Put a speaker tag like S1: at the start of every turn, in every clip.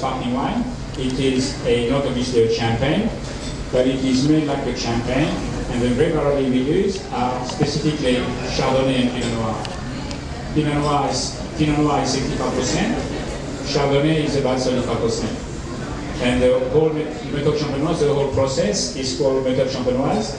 S1: sparkling wine. It is not obviously a champagne, but it is made like a champagne, and the grape variety we use are specifically Chardonnay and Pinot Noir. Pinot Noir is 65%, Chardonnay is about 35%. And the whole méthode champenoise, the whole process is called méthode champenoise,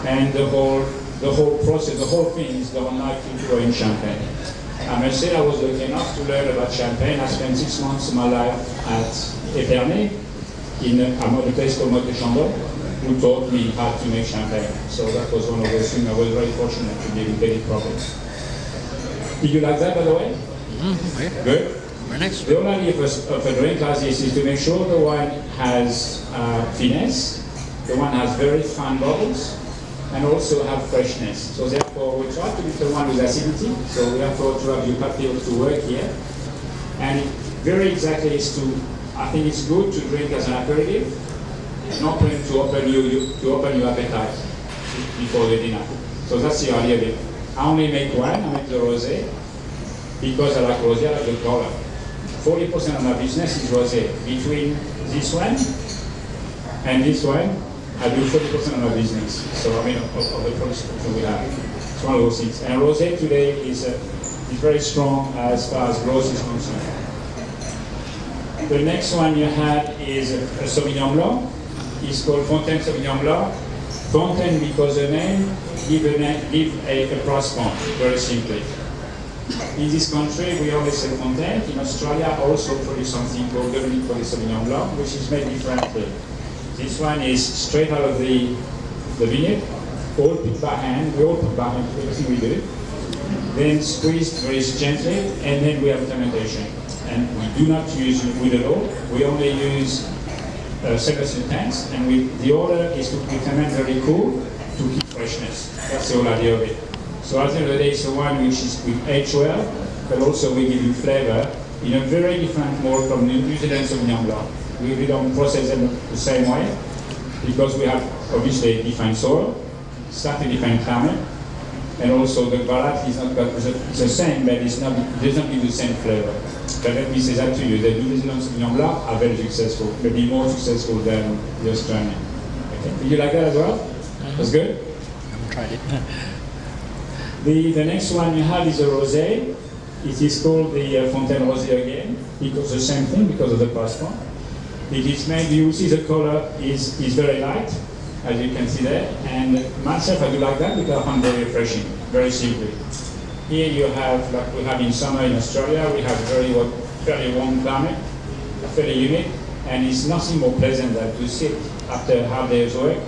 S1: and the whole process, the whole thing is done like you grow in Champagne. I must say I was lucky enough to learn about Champagne. I spent 6 months of my life at Épernay, in a place called Motte-Chandon, who taught me how to make Champagne. So that was one of those things I was very fortunate to be with David Portet. Did you like that, by the way?
S2: Mm-hmm.
S1: Good?
S2: Very nice.
S1: The only idea of a drink like this is to make sure the wine has finesse, the wine has very fine bubbles, and also have freshness. So therefore, we try to get the wine with acidity, so we have to have your papilles to work here. And very exactly is to, I think it's good to drink as an aperitif, not to open your appetite before the dinner. So that's the idea of it. I only make wine, I make the rosé, because I like rosé, I like the color. 40% of my business is rosé. Between this one and this one, I do 40% of my business. So I mean, of the products that we have. It's one of those things. And rosé today is very strong as far as growth is concerned. The next one you have is a Sauvignon Blanc. It's called Fontaine Sauvignon Blanc. Fontaine because the name give a price point, very simply. In this country, we always say Fontaine. In Australia, also produce something called Dominique Portet Sauvignon Blanc, which is made differently. This one is straight out of the vineyard, all picked by hand. We all pick by hand, everything we do. Then squeezed very gently, and then we have fermentation. And we do not use wood at all. We only use separation tanks, and the order is to ferment very cool to keep freshness. That's the whole idea of it. So at the end of the day, it's a wine which is we age well, but also we give you flavor in a very different mode from New Zealand Sauvignon Blanc. We don't process them the same way because we have obviously different soil, slightly different climate, and also the variety is not it's the same, but it does not give the same flavor. But let me say that to you: the New Zealand Sauvignon Blanc are very successful, maybe more successful than the Australian. Okay. Did you like that as well? Mm-hmm. That's good.
S2: I haven't tried it.
S1: The next one you have is a rosé. It is called the Fontaine Rosé again, because the same thing, because of the price point. It is made, you see the color is very light, as you can see there, and myself I do like that because I find it very refreshing, very simply. Here you have, like we have in summer in Australia, we have fairly warm climate, fairly humid, and it's nothing more pleasant than to sit after a hard day's work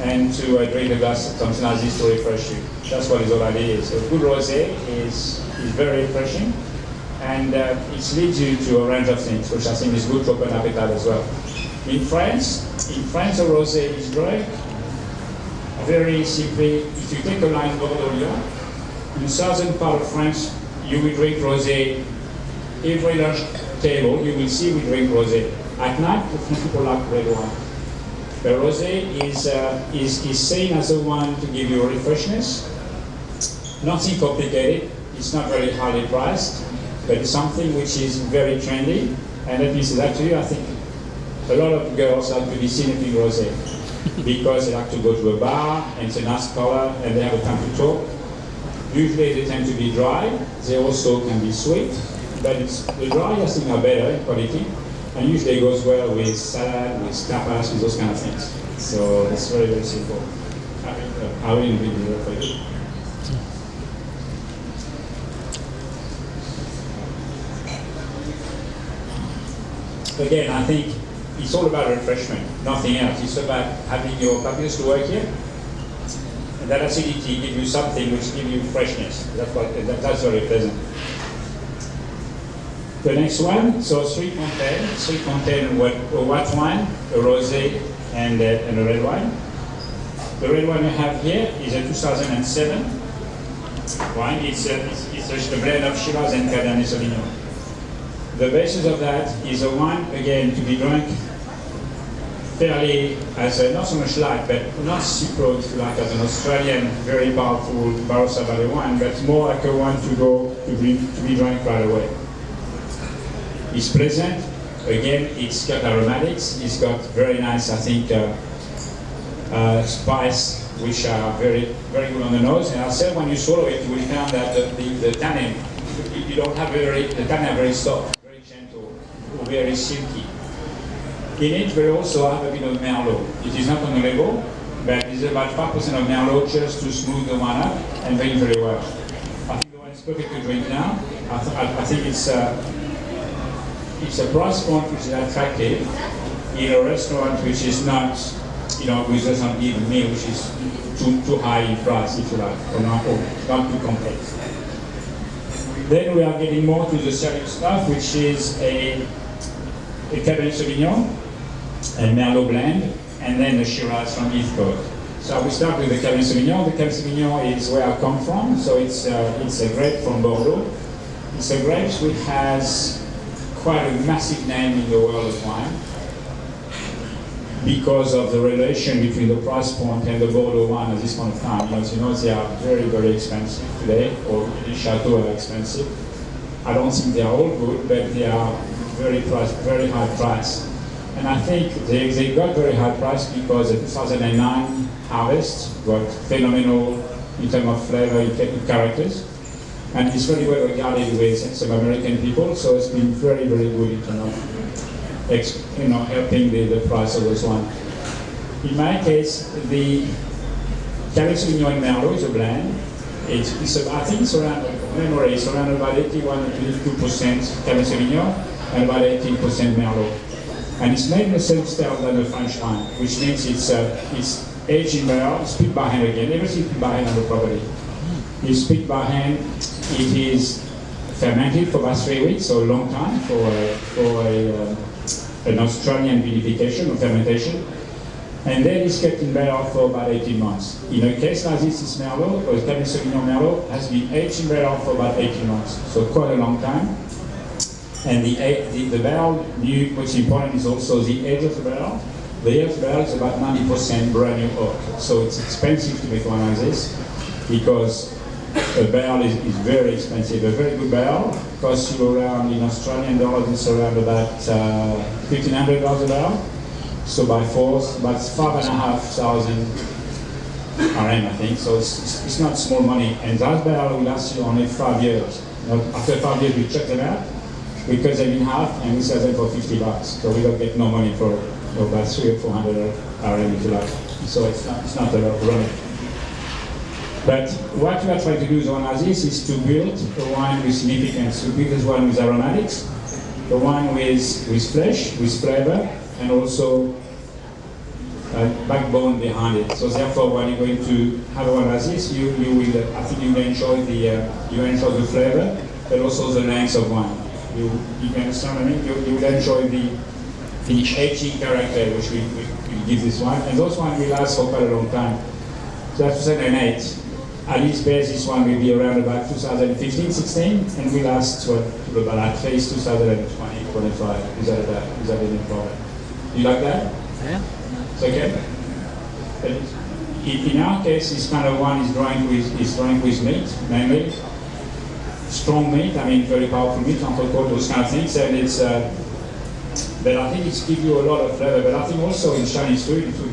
S1: and to drink a glass of something like this to refresh you. That's what the whole idea is. So good rosé is very refreshing, and it leads you to a range of things, which I think is good to open appetite as well. In France, a rosé is great. Very simply, if you take a line Bordeaux, in the southern part of France, you will drink rosé. Every lunch table, you will see we drink rosé. At night, the French people like red wine. The rosé is seen as a wine to give you a refreshness. Nothing complicated. It's not very highly priced, but it's something which is very trendy. And let me say that to you. I think a lot of girls like to be seen in rosé because they like to go to a bar and it's a nice color and they have a time to talk. Usually they tend to be dry. They also can be sweet, but the dry I think are better in quality. And usually it goes well with salad, with tapas, with those kind of things. So it's very, very simple. I will be there for you. Again, I think it's all about refreshment, nothing else. It's about having your papilles to work here. And that acidity gives you something which gives you freshness. That's very pleasant. The next one, so three Fontaine, a white wine, a rosé, and a red wine. The red wine we have here is a 2007 wine. It's a blend of Shiraz and Cabernet Sauvignon. The basis of that is a wine, again, to be drunk fairly as not so much light, but not super, if you like, as an Australian, very powerful Barossa Valley wine, but more like a wine to be drunk right away. It's pleasant, Again, it's got aromatics, it's got very nice, I think, spice, which are very, very good on the nose. And I said when you swallow it, you will find that the tannin, you don't have the tannin are very soft, very gentle, or very silky. In it, we also have a bit of Merlot. It is not on the label, but it's about 5% of Merlot just to smooth the wine up and drink very well. I think the wine is perfect to drink now. I think it's a price point which is attractive in a restaurant which is not, which doesn't give a meal which is too high in price, if you like, or not too complex. Then we are getting more to the serious stuff, which is a Cabernet Sauvignon, a Merlot blend, and then the Shiraz from Heathcote. So we start with the Cabernet Sauvignon. The Cabernet Sauvignon is where I come from, so it's a grape from Bordeaux. It's a grape which has quite a massive name in the world of wine because of the relation between the price point and the Bordeaux wine at this point of time. As you know, they are very, very expensive today, or the chateaux are expensive. I don't think they are all good, but they are very high price. And I think they got very high price because the 2009 harvest got phenomenal in terms of flavor and characters. And it's very well regarded with some American people, so it's been very, very good in terms of helping the price of this wine. In my case, the Cabernet Sauvignon and Merlot is a blend. I think it's around, it's around about 81 to 82% Cabernet Sauvignon and about 18% Merlot. And it's made in the same style than the French wine, which means it's aged in barrel, it's picked by hand again. Everything picked by hand on the property. It's picked by hand. It is fermented for about 3 weeks, so a long time for an Australian vinification or fermentation. And then it's kept in barrel for about 18 months. In a case like this Merlot, or Cabernet Sauvignon Merlot, has been aged in barrel for about 18 months, so quite a long time. And the barrel, what's important is also the age of the barrel. The age of the barrel is about 90% brand new oak, so it's expensive to make wine like this because a barrel is very expensive. A very good barrel costs you around, in Australian dollars, it's around about $1,500 a barrel. So by force, about 5,500 RM, I think. So it's not small money. And that barrel will last you only 5 years. After 5 years, we check them out. We cut them in half and we sell them for $50. So we don't get no money for about 300 or 400 RM if you like. So it's not a lot of money. But what we are trying to do with one like this is to build a wine with significance, to build this wine with aromatics, a wine with flesh, with flavor, and also a backbone behind it. So therefore, when you're going to have one like this, you will, I think you will enjoy the flavor, but also the length of wine. You can understand what I mean? You will enjoy the aging character which we give this wine, and those wines will last for quite a long time. So that's 2008. At least base, this one will be around about 2015-16, and will last to about at least 2020-25 without any problem. You like that?
S2: Yeah.
S1: It's okay? In our case, this kind of wine is drank with meat, mainly. Strong meat, I mean very powerful meat, entrecôte, those kind of things, and it's, but I think it gives you a lot of flavor. But I think also in Chinese food, it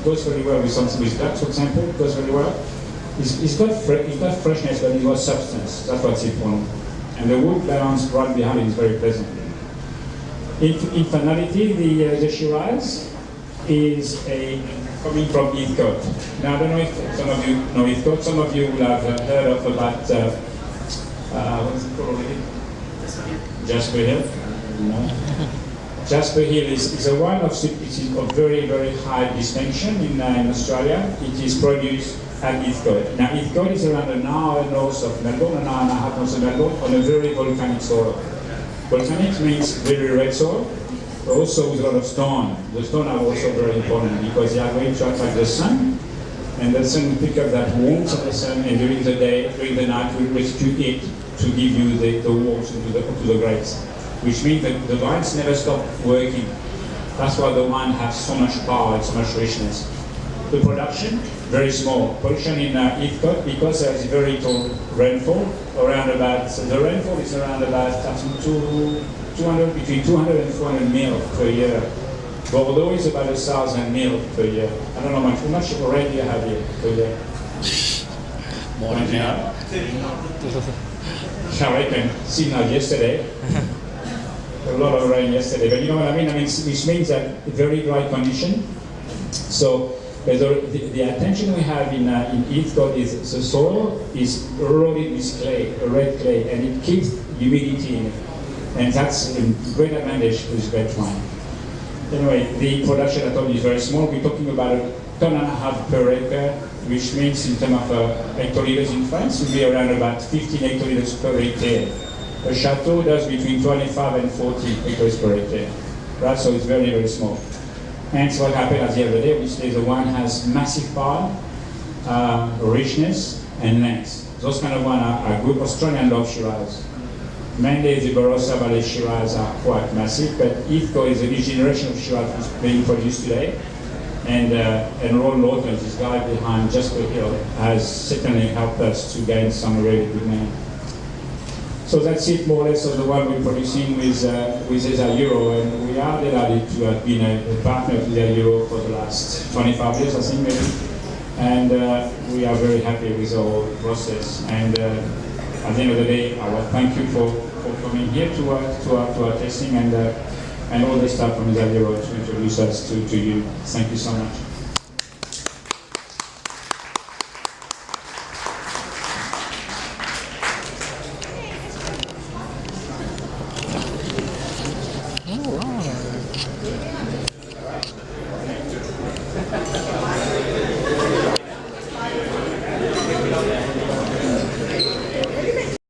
S1: goes very well with something with duck, for example, it goes very well. It's got freshness, but it's got substance. That's what's important. And the wood balance right behind it is very pleasant. In finality, the Shiraz is coming from Heathcote. Now, I don't know if some of you know Heathcote. Some of you will have heard of about, what is it called already? Jasper Hill. No. Jasper Hill is a wine of very, very high distinction in Australia. It is produced at Heathcote. Now, Heathcote is around an hour north of Melbourne, an hour and a half north of Melbourne, on a very volcanic soil. Volcanic means very red soil, but also with a lot of stone. The stone are also very important because they are going to attract the sun, and the sun will pick up that warmth of the sun, and during the day, during the night, will restitute it to give you the warmth to the grapes, which means that the vines never stop working. That's why the wine has so much power and so much richness. The production, very small. Production in Heathcote, because there is very little rainfall, the rainfall is around about 2 between 200 and 400 mil per year. Bordeaux is about 1,000 mil per year. I don't know how much already you have here per year.
S2: More than that.
S1: I reckon, seen that yesterday. A lot of rain yesterday, but you know what I mean? Which means that very dry condition. So the attention we have in Heathcote is the soil is eroded with clay, a red clay, and it keeps humidity in it. And that's a great advantage with red wine. Anyway, the production I told you is very small. We're talking about 1.5 tons per acre, which means in terms of hectoliters in France, will be around about 15 hectoliters per hectare. A chateau does between 25 and 40 hectoliters per hectare, right? So it's very, very small. Hence what happened at the other day, which is the wine has massive power, richness, and length. Those kind of wine are good. Australians love Shiraz. Mainly the Barossa Valley Shiraz are quite massive, but Heathcote is a new generation of Shiraz that's being produced today. And Ron Lawton, this guy behind Jasper Hill, has certainly helped us to gain some really good name. So that's it more or less of the one we're producing with Eza Euro, and we are delighted to have been a partner with Eza Euro for the last 25 years, I think maybe. And we are very happy with our process. And at the end of the day, I want to thank you for coming here to our tasting and all the staff from Eza Euro to introduce us to you. Thank you so much.